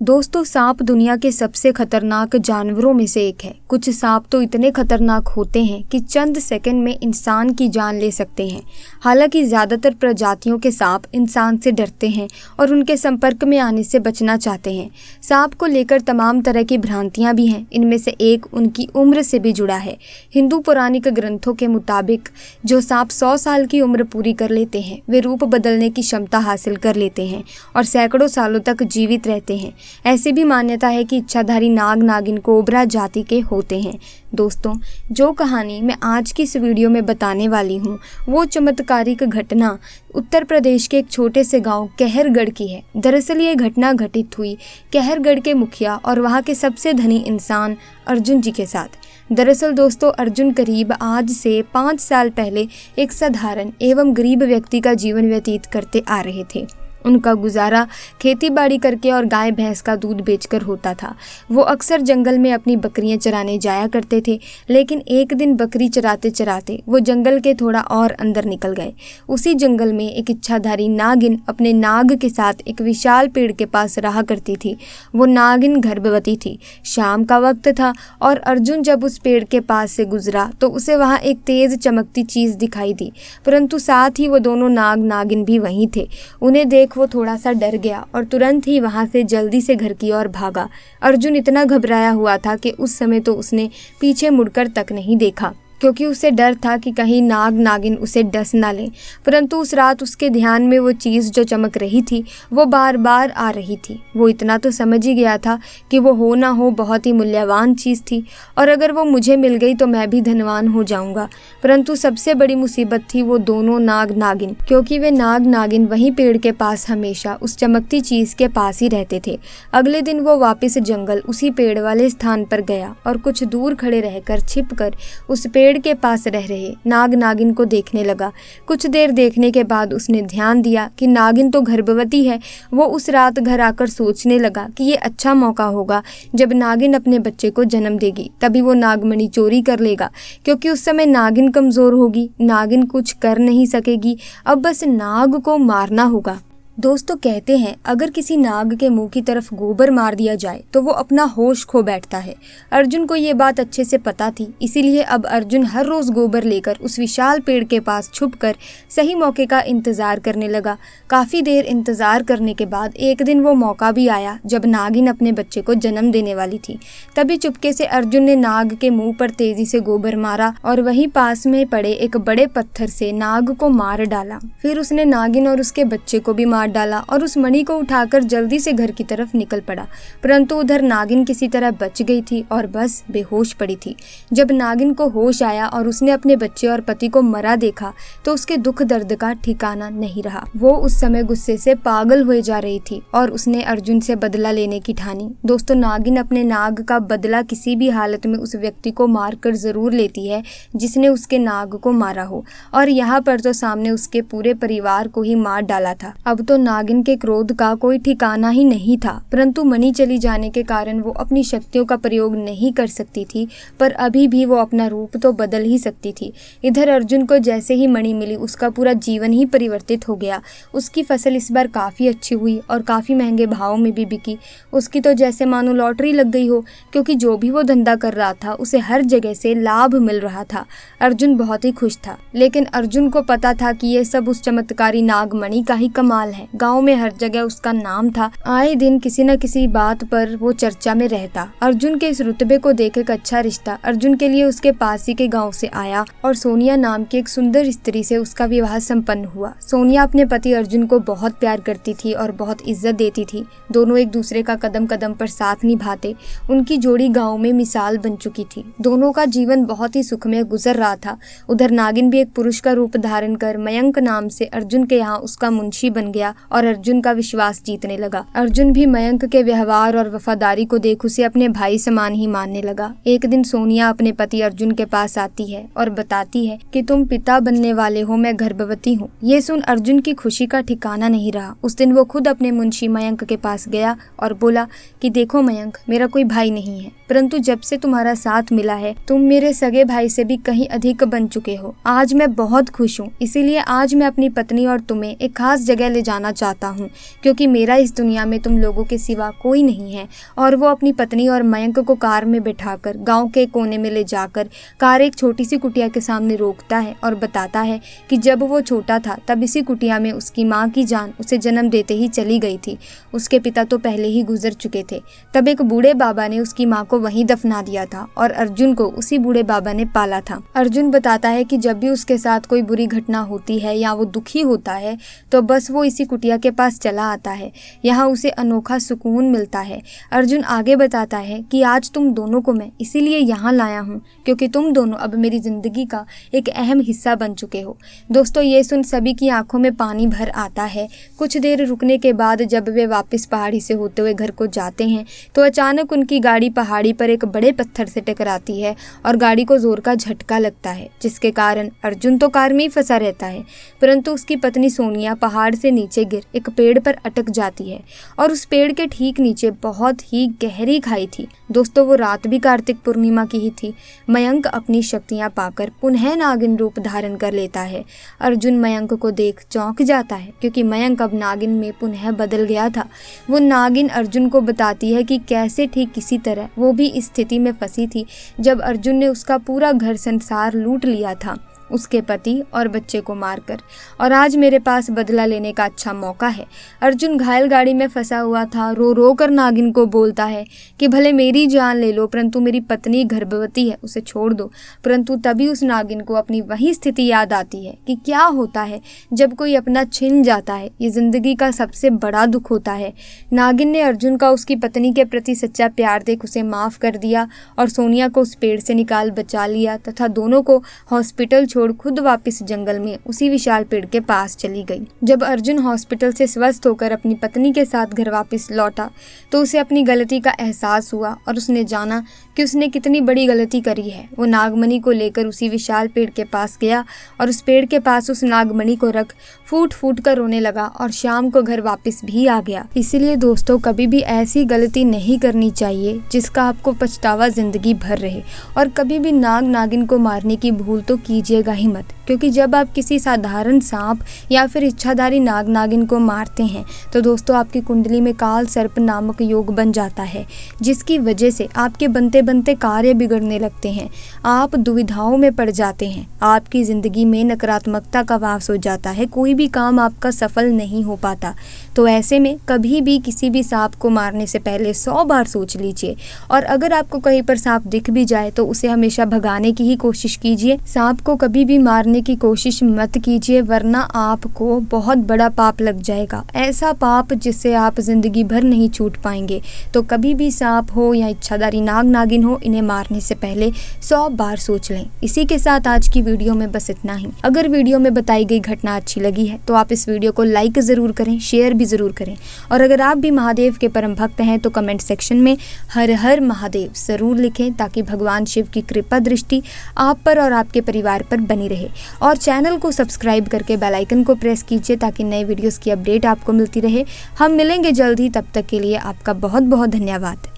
दोस्तों, सांप दुनिया के सबसे खतरनाक जानवरों में से एक है। कुछ सांप तो इतने खतरनाक होते हैं कि चंद सेकंड में इंसान की जान ले सकते हैं। हालांकि ज्यादातर प्रजातियों के सांप इंसान से डरते हैं और उनके संपर्क में आने से बचना चाहते हैं। सांप को लेकर तमाम तरह की भ्रांतियां भी हैं। इनमें से एक उनकी उम्र से भी जुड़ा है। हिंदू पौराणिक ग्रंथों के मुताबिक जो सांप 100 साल की उम्र पूरी कर लेते हैं वे रूप बदलने की क्षमता हासिल कर लेते हैं और सैकड़ों सालों तक जीवित रहते हैं। ऐसी भी मान्यता है कि इच्छाधारी नाग नागिन कोबरा जाति के होते हैं। दोस्तों, जो कहानी मैं आज की इस वीडियो में बताने वाली हूँ वो चमत्कारिक घटना उत्तर प्रदेश के एक छोटे से गांव कहरगढ़ की है। दरअसल ये घटना घटित हुई कहरगढ़ के मुखिया और वहाँ के सबसे धनी इंसान अर्जुन जी के साथ। दरअसल दोस्तों, अर्जुन करीब आज से 5 साल पहले एक साधारण एवं गरीब व्यक्ति का जीवन व्यतीत करते आ रहे थे। उनका गुजारा खेती बाड़ी करके और गाय भैंस का दूध बेचकर होता था। वो अक्सर जंगल में अपनी बकरियां चराने जाया करते थे, लेकिन एक दिन बकरी चराते चराते वो जंगल के थोड़ा और अंदर निकल गए। उसी जंगल में एक इच्छाधारी नागिन अपने नाग के साथ एक विशाल पेड़ के पास रहा करती थी। वो नागिन गर्भवती थी। शाम का वक्त था और अर्जुन जब उस पेड़ के पास से गुजरा तो उसे वहाँ एक तेज चमकती चीज दिखाई दी, परंतु साथ ही वो दोनों नाग नागिन भी वहीं थे। उन्हें देख वो थोड़ा सा डर गया और तुरंत ही वहां से जल्दी से घर की ओर भागा। अर्जुन इतना घबराया हुआ था कि उस समय तो उसने पीछे मुड़कर तक नहीं देखा, क्योंकि उसे डर था कि कहीं नाग नागिन उसे डस ना ले। परंतु उस रात उसके ध्यान में वो चीज़ जो चमक रही थी वो बार बार आ रही थी। वो इतना तो समझ ही गया था कि वो हो ना हो बहुत ही मूल्यवान चीज़ थी और अगर वो मुझे मिल गई तो मैं भी धनवान हो जाऊंगा। परंतु सबसे बड़ी मुसीबत थी वो दोनों नाग नागिन, क्योंकि वे नाग नागिन वहीं पेड़ के पास हमेशा उस चमकती चीज़ के पास ही रहते थे। अगले दिन वो वापस जंगल उसी पेड़ वाले स्थान पर गया और कुछ दूर खड़े रहकर छिपकर उस पेड़ के पास रह रहे नाग नागिन को देखने लगा। कुछ देर देखने के बाद उसने ध्यान दिया कि नागिन तो गर्भवती है। वो उस रात घर आकर सोचने लगा कि ये अच्छा मौका होगा, जब नागिन अपने बच्चे को जन्म देगी तभी वो नागमणि चोरी कर लेगा, क्योंकि उस समय नागिन कमजोर होगी, नागिन कुछ कर नहीं सकेगी। अब बस नाग को मारना होगा। दोस्तों, कहते हैं अगर किसी नाग के मुंह की तरफ गोबर मार दिया जाए तो वो अपना होश खो बैठता है। अर्जुन को ये बात अच्छे से पता थी, इसीलिए अब अर्जुन हर रोज गोबर लेकर उस विशाल पेड़ के पास छुपकर सही मौके का इंतजार करने लगा। काफी देर इंतजार करने के बाद एक दिन वो मौका भी आया जब नागिन अपने बच्चे को जन्म देने वाली थी। तभी चुपके से अर्जुन ने नाग के मुंह पर तेजी से गोबर मारा और वहीं पास में पड़े एक बड़े पत्थर से नाग को मार डाला। फिर उसने नागिन और उसके बच्चे को भी डाला और उस मणि को उठाकर जल्दी से घर की तरफ निकल पड़ा। परंतु उधर नागिन किसी तरह बच गई थी और बस बेहोश पड़ी थी। जब नागिन को होश आया और उसने अपने बच्चे और पति को मरा देखा तो उसके दुख दर्द का ठिकाना नहीं रहा। वो उस समय गुस्से से पागल हुए जा रही थी और उसने अर्जुन से बदला लेने की ठानी। दोस्तों, नागिन अपने नाग का बदला किसी भी हालत में उस व्यक्ति को मारकर जरूर लेती है जिसने उसके नाग को मारा हो, और यहाँ पर तो सामने उसके पूरे परिवार को ही मार डाला था। अब तो नागिन के क्रोध का कोई ठिकाना ही नहीं था, परंतु मणि चली जाने के कारण वो अपनी शक्तियों का प्रयोग नहीं कर सकती थी, पर अभी भी वो अपना रूप तो बदल ही सकती थी। इधर अर्जुन को जैसे ही मणि मिली उसका पूरा जीवन ही परिवर्तित हो गया। उसकी फसल इस बार काफ़ी अच्छी हुई और काफ़ी महंगे भाव में भी बिकी। उसकी तो जैसे मानो लॉटरी लग गई हो, क्योंकि जो भी वो धंधा कर रहा था उसे हर जगह से लाभ मिल रहा था। अर्जुन बहुत ही खुश था, लेकिन अर्जुन को पता था कि ये सब उस चमत्कारी नागमणि का ही कमाल है। गांव में हर जगह उसका नाम था। आए दिन किसी न किसी बात पर वो चर्चा में रहता। अर्जुन के इस रुतबे को देख एक अच्छा रिश्ता अर्जुन के लिए उसके पास ही के गांव से आया और सोनिया नाम की एक सुंदर स्त्री से उसका विवाह संपन्न हुआ। सोनिया अपने पति अर्जुन को बहुत प्यार करती थी और बहुत इज्जत देती थी। दोनों एक दूसरे का कदम कदम पर साथ निभाते। उनकी जोड़ी गाँव में मिसाल बन चुकी थी। दोनों का जीवन बहुत ही सुखमय गुजर रहा था। उधर नागिन भी एक पुरुष का रूप धारण कर मयंक नाम से अर्जुन के यहाँ उसका मुंशी बन गया और अर्जुन का विश्वास जीतने लगा। अर्जुन भी मयंक के व्यवहार और वफादारी को देख उसे अपने भाई समान ही मानने लगा। एक दिन सोनिया अपने पति अर्जुन के पास आती है और बताती है कि तुम पिता बनने वाले हो, मैं गर्भवती हूँ। ये सुन अर्जुन की खुशी का ठिकाना नहीं रहा। उस दिन वो खुद अपने मुंशी मयंक के पास गया और बोला कि देखो मयंक, मेरा कोई भाई नहीं है, परंतु जब से तुम्हारा साथ मिला है तुम मेरे सगे भाई से भी कहीं अधिक बन चुके हो। आज मैं बहुत खुश हूँ, इसीलिए आज मैं अपनी पत्नी और तुम्हें एक खास जगह ले जाना जाना चाहता हूँ, क्योंकि मेरा इस दुनिया में तुम लोगों के सिवा कोई नहीं है। और वो अपनी पत्नी और मयंक को कार में बिठाकर गांव के कोने में ले जाकर कार एक छोटी सी कुटिया के सामने रोकता है और बताता है कि जब वो छोटा था तब इसी कुटिया में उसकी माँ की जान उसे जन्म देते ही चली गई थी। उसके पिता तो पहले ही गुजर चुके थे। तब एक बूढ़े बाबा ने उसकी माँ को वहीं दफना दिया था और अर्जुन को उसी बूढ़े बाबा ने पाला था। अर्जुन बताता है कि जब भी उसके साथ कोई बुरी घटना होती है या वो दुखी होता है तो बस वो इसी कुटिया के पास चला आता है। यहाँ उसे अनोखा सुकून मिलता है। अर्जुन आगे बताता है कि आज तुम दोनों को मैं इसीलिए यहाँ लाया हूँ क्योंकि तुम दोनों अब मेरी जिंदगी का एक अहम हिस्सा बन चुके हो। दोस्तों, ये सुन सभी की आंखों में पानी भर आता है। कुछ देर रुकने के बाद जब वे वापस पहाड़ी से होते हुए घर को जाते हैं तो अचानक उनकी गाड़ी पहाड़ी पर एक बड़े पत्थर से टकराती है और गाड़ी को जोर का झटका लगता है, जिसके कारण अर्जुन तो कार में ही फंसा रहता है, परंतु उसकी पत्नी सोनिया पहाड़ से नीचे गिर एक पेड़ पर अटक जाती है और उस पेड़ के ठीक नीचे बहुत ही गहरी खाई थी। दोस्तों, वो रात भी कार्तिक पूर्णिमा की ही थी। मयंक अपनी शक्तियां पाकर पुनः नागिन रूप धारण कर लेता है। अर्जुन मयंक को देख चौंक जाता है क्योंकि मयंक अब नागिन में पुनः बदल गया था। वो नागिन अर्जुन को बताती है कि कैसे ठीक किसी तरह वो भी इस स्थिति में फंसी थी जब अर्जुन ने उसका पूरा घर संसार लूट लिया था, उसके पति और बच्चे को मारकर, और आज मेरे पास बदला लेने का अच्छा मौका है। अर्जुन घायल गाड़ी में फंसा हुआ था। रो रो कर नागिन को बोलता है कि भले मेरी जान ले लो परंतु मेरी पत्नी गर्भवती है, उसे छोड़ दो। परंतु तभी उस नागिन को अपनी वही स्थिति याद आती है कि क्या होता है जब कोई अपना छिन जाता है। ये जिंदगी का सबसे बड़ा दुख होता है। नागिन ने अर्जुन का उसकी पत्नी के प्रति सच्चा प्यार देख उसे माफ कर दिया और सोनिया को उस पेड़ से निकाल बचा लिया तथा दोनों को हॉस्पिटल खुद वापस जंगल में उसी विशाल पेड़ के पास चली गई। जब अर्जुन हॉस्पिटल से स्वस्थ होकर अपनी पत्नी के साथ घर वापस लौटा तो उसे अपनी गलती का एहसास हुआ और उसने जाना कि उसने कितनी बड़ी गलती करी है। वो नागमणि को लेकर उसी विशाल पेड़ के पास गया और उस पेड़ के पास उस नागमणि को रख फूट फूट कर रोने लगा और शाम को घर वापस भी आ गया। इसीलिए दोस्तों, कभी भी ऐसी गलती नहीं करनी चाहिए जिसका आपको पछतावा जिंदगी भर रहे, और कभी भी नाग नागिन को मारने की भूल तो कीजिएगा ही मत, क्योंकि जब आप किसी साधारण सांप या फिर इच्छाधारी नाग नागिन को मारते हैं तो दोस्तों आपकी कुंडली में काल सर्प नामक योग बन जाता है, जिसकी वजह से आपके बनते बनते कार्य बिगड़ने लगते हैं। आप दुविधाओं में पड़ जाते हैं, आपकी जिंदगी में नकारात्मकता का वास हो जाता है, कोई भी काम आपका सफल नहीं हो पाता। तो ऐसे में कभी भी किसी भी सांप को मारने से पहले 100 बार सोच लीजिए, और अगर आपको कहीं पर सांप दिख भी जाए तो उसे हमेशा भगाने की ही कोशिश कीजिए। सांप को कभी भी मारने की कोशिश मत कीजिए, वरना आपको बहुत बड़ा पाप लग जाएगा, ऐसा पाप जिससे आप जिंदगी भर नहीं छूट पाएंगे। तो कभी भी सांप हो या इच्छाधारी नाग नागिन हो, इन्हें मारने से पहले 100 बार सोच लें। इसी के साथ आज की वीडियो में बस इतना ही। अगर वीडियो में बताई गई घटना अच्छी लगी है तो आप इस वीडियो को लाइक जरूर करें, शेयर भी जरूर करें, और अगर आप भी महादेव के परम भक्त हैं तो कमेंट सेक्शन में हर हर महादेव जरूर लिखें, ताकि भगवान शिव की कृपा दृष्टि आप पर और आपके परिवार पर बनी रहे। और चैनल को सब्सक्राइब करके बेल आइकन को प्रेस कीजिए ताकि नए वीडियोस की अपडेट आपको मिलती रहे। हम मिलेंगे जल्द ही, तब तक के लिए आपका बहुत बहुत धन्यवाद।